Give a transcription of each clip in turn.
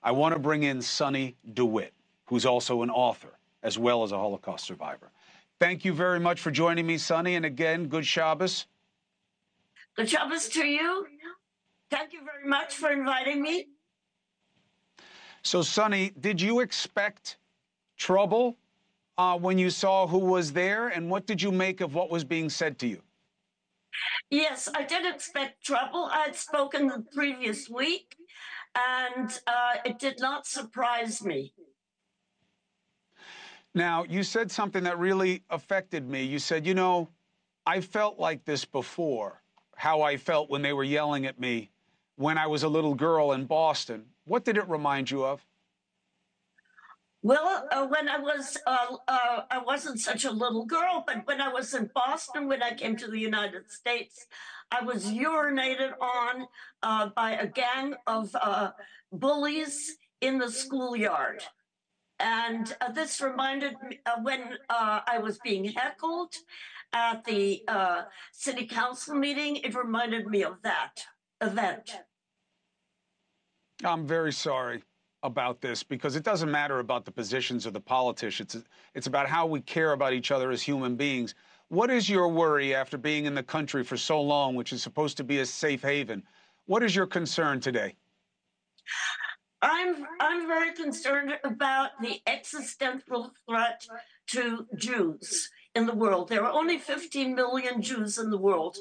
I want to bring in Susanne Dewitt, who's also an author as well as a Holocaust survivor. Thank you very much for joining me, Susanne, and again, good Shabbos. Good Shabbos to you. Thank you very much for inviting me. So, Susanne, did you expect trouble when you saw who was there, and what did you make of what was being said to you? Yes, I did expect trouble. I had spoken the previous week, and it did not surprise me. Now, you said something that really affected me. You said, you know, I felt like this before, how I felt when they were yelling at me when I was a little girl in Boston. What did it remind you of? Well, when I wasn't such a little girl, but when I was in Boston, when I came to the United States, I was urinated on by a gang of bullies in the schoolyard. And this reminded me when I was being heckled at the city council meeting, it reminded me of that event. I'm very sorry about this, because it doesn't matter about the positions or the politics. It's about how we care about each other as human beings. What is your worry after being in the country for so long, which is supposed to be a safe haven? What is your concern today? I'm very concerned about the existential threat to Jews in the world. There are only 15 million Jews in the world,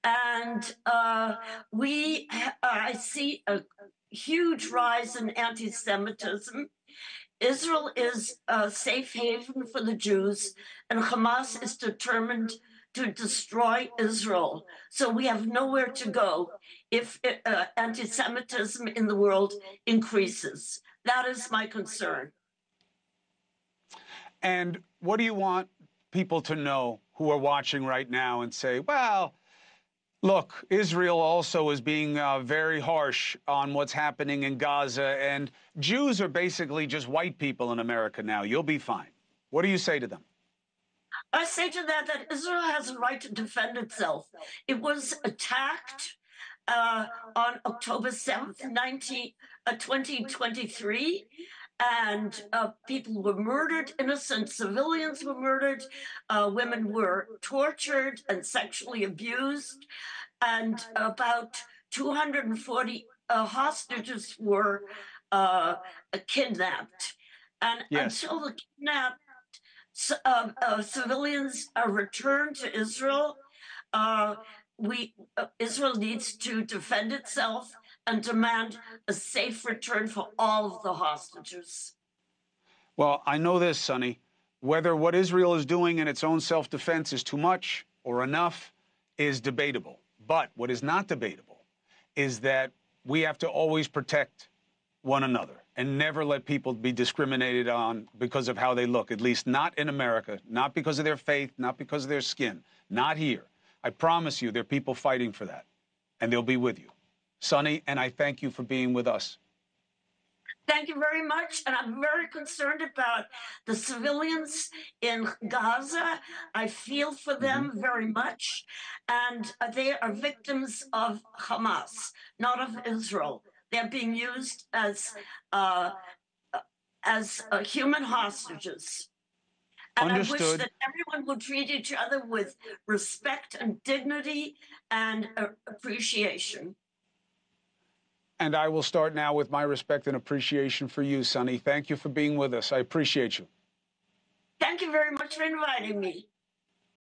and I see a huge rise in anti-Semitism. Israel is a safe haven for the Jews, and Hamas is determined to destroy Israel. So we have nowhere to go if anti-Semitism in the world increases. That is my concern. And what do you want people to know who are watching right now and say, well, look, Israel also is being very harsh on what's happening in Gaza, and Jews are basically just white people in America now. You'll be fine. What do you say to them? I say to that Israel has a right to defend itself. It was attacked on October 7th, 2023, and people were murdered, innocent civilians were murdered, women were tortured and sexually abused, and about 240 hostages were kidnapped. And yes. Until the kidnapped civilians are returned to Israel, Israel needs to defend itself and demand a safe return for all of the hostages. Well, I know this, Susanne. Whether what Israel is doing in its own self-defense is too much or enough is debatable. But what is not debatable is that we have to always protect one another and never let people be discriminated on because of how they look, at least not in America, not because of their faith, not because of their skin, not here. I promise you there are people fighting for that, and they'll be with you. Susanne, and I thank you for being with us. Thank you very much, and I'm very concerned about the civilians in Gaza. I feel for them very much, and they are victims of Hamas, not of Israel. They're being used as human hostages. And Understood. I wish that everyone would treat each other with respect and dignity and appreciation. And I will start now with my respect and appreciation for you, Susanne. Thank you for being with us. I appreciate you. Thank you very much for inviting me.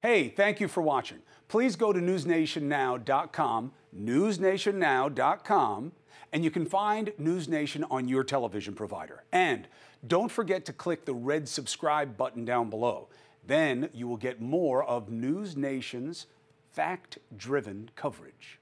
Hey, thank you for watching. Please go to newsnationnow.com, newsnationnow.com, and you can find NewsNation on your television provider. And don't forget to click the red subscribe button down below. Then you will get more of NewsNation's fact-driven coverage.